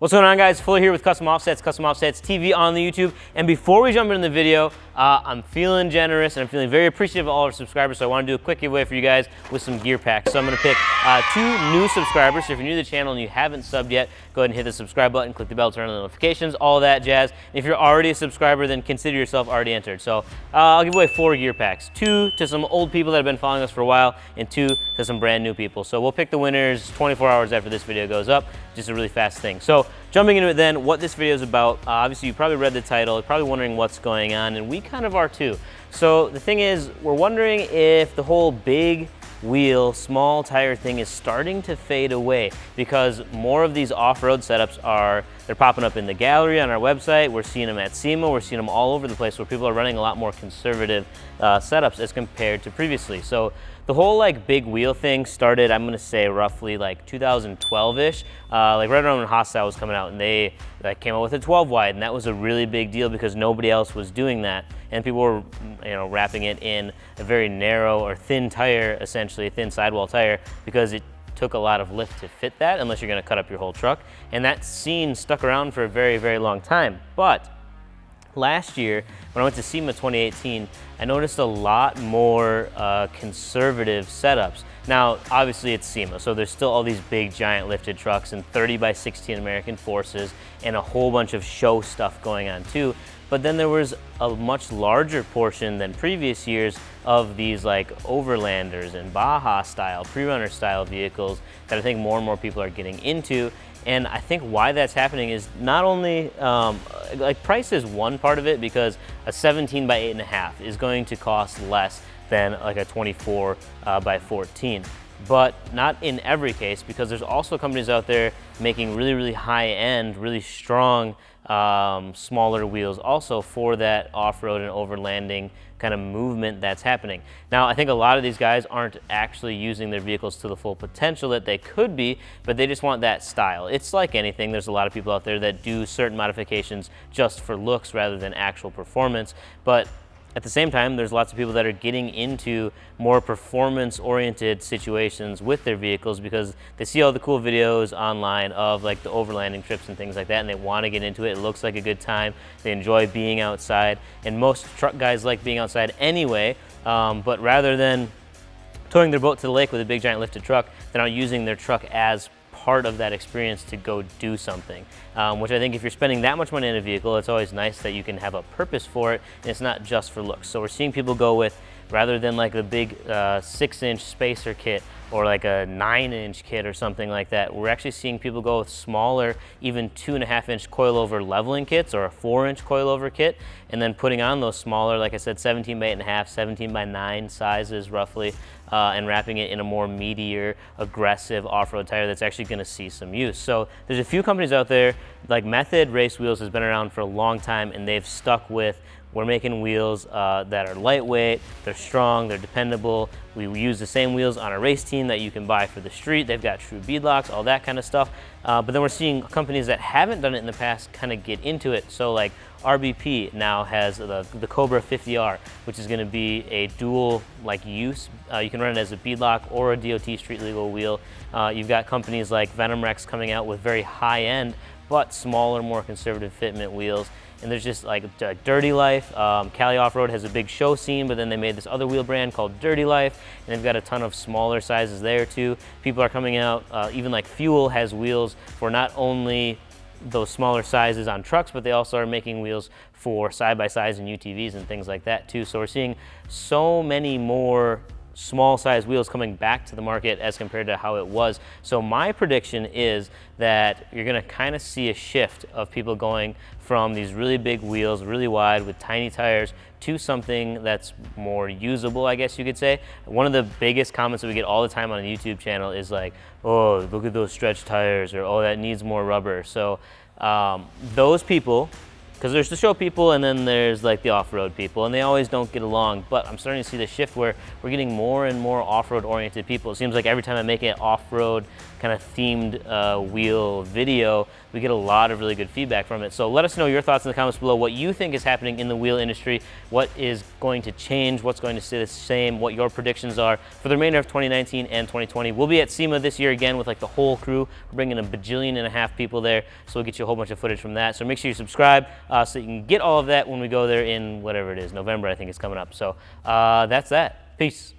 What's going on, guys? Fuller here with Custom Offsets TV on the YouTube. And before we jump into the video, I'm feeling generous and I'm feeling very appreciative of all our subscribers, so I want to do a quick giveaway for you guys with some gear packs. So I'm going to pick 2 new subscribers. So if you're new to the channel and you haven't subbed yet, go ahead and hit the subscribe button, click the bell, turn on the notifications, all that jazz. And if you're already a subscriber, then consider yourself already entered. So I'll give away 4 gear packs, 2 to some old people that have been following us for a while, and 2 to some brand new people. So we'll pick the winners 24 hours after this video goes up. Just a really fast thing. So jumping into it then, what this video is about, obviously you probably read the title, you're probably wondering what's going on, and we kind of are too. So the thing is, we're wondering if the whole big wheel, small tire thing is starting to fade away, because more of these off-road setups they're popping up in the gallery on our website. We're seeing them at SEMA, we're seeing them all over the place where people are running a lot more conservative setups as compared to previously. So the whole like big wheel thing started, I'm gonna say roughly like 2012-ish, like right around when Hostile was coming out, and they came out with a 12 wide, and that was a really big deal because nobody else was doing that, and people were, wrapping it in a very narrow or thin tire, essentially a thin sidewall tire, because it took a lot of lift to fit that, unless you're gonna cut up your whole truck. And that scene stuck around for a very, very long time. But last year, when I went to SEMA 2018, I noticed a lot more conservative setups. Now, obviously it's SEMA, so there's still all these big giant lifted trucks and 30x16 American Forces and a whole bunch of show stuff going on too. But then there was a much larger portion than previous years of these like Overlanders and Baja style, pre-runner style vehicles that I think more and more people are getting into. And I think why that's happening is not only, like price is one part of it, because a 17 by 8.5 is going to cost less than like a 24 by 14. But not in every case, because there's also companies out there making really, really high end, really strong, smaller wheels also for that off-road and overlanding kind of movement that's happening. Now, I think a lot of these guys aren't actually using their vehicles to the full potential that they could be, but they just want that style. It's like anything, there's a lot of people out there that do certain modifications just for looks rather than actual performance. But at the same time, there's lots of people that are getting into more performance-oriented situations with their vehicles because they see all the cool videos online of like the overlanding trips and things like that, and they want to get into it. It looks like a good time. They enjoy being outside, and most truck guys like being outside anyway, but rather than towing their boat to the lake with a big giant lifted truck, they're not using their truck as part of that experience to go do something, which I think if you're spending that much money in a vehicle, it's always nice that you can have a purpose for it, and it's not just for looks. So we're seeing people go with, rather than like the big 6-inch spacer kit or like a 9-inch kit or something like that, we're actually seeing people go with smaller, even 2.5-inch coilover leveling kits or a 4-inch coilover kit, and then putting on those smaller, like I said, 17 by 8.5, 17 by 9 sizes roughly, and wrapping it in a more meatier, aggressive off-road tire that's actually gonna see some use. So there's a few companies out there, like Method Race Wheels has been around for a long time, and they've stuck with, we're making wheels that are lightweight, they're strong, they're dependable. We use the same wheels on a race team that you can buy for the street. They've got true beadlocks, all that kind of stuff. But then we're seeing companies that haven't done it in the past kind of get into it. So like RBP now has the Cobra 50R, which is gonna be a dual like use. You can run it as a beadlock or a DOT street legal wheel. You've got companies like Venom Rex coming out with very high end, but smaller, more conservative fitment wheels. And there's just like Dirty Life. Cali Off-Road has a big show scene, but then they made this other wheel brand called Dirty Life, and they've got a ton of smaller sizes there too. People are coming out, even like Fuel has wheels for not only those smaller sizes on trucks, but they also are making wheels for side-by-sides and UTVs and things like that too. So we're seeing so many more small size wheels coming back to the market as compared to how it was. So my prediction is that you're gonna kind of see a shift of people going from these really big wheels, really wide with tiny tires, to something that's more usable, I guess you could say. One of the biggest comments that we get all the time on the YouTube channel is like, oh, look at those stretch tires, or oh, that needs more rubber. So those people, because there's the show people and then there's like the off-road people, and they always don't get along. But I'm starting to see the shift where we're getting more and more off-road oriented people. It seems like every time I make an off-road kind of themed wheel video, we get a lot of really good feedback from it. So let us know your thoughts in the comments below, what you think is happening in the wheel industry, what is going to change, what's going to stay the same, what your predictions are for the remainder of 2019 and 2020. We'll be at SEMA this year again with like the whole crew. We're bringing 1.5 billion people there, so we'll get you a whole bunch of footage from that. So make sure you subscribe so you can get all of that when we go there in whatever it is, November I think is coming up. So that's that. Peace.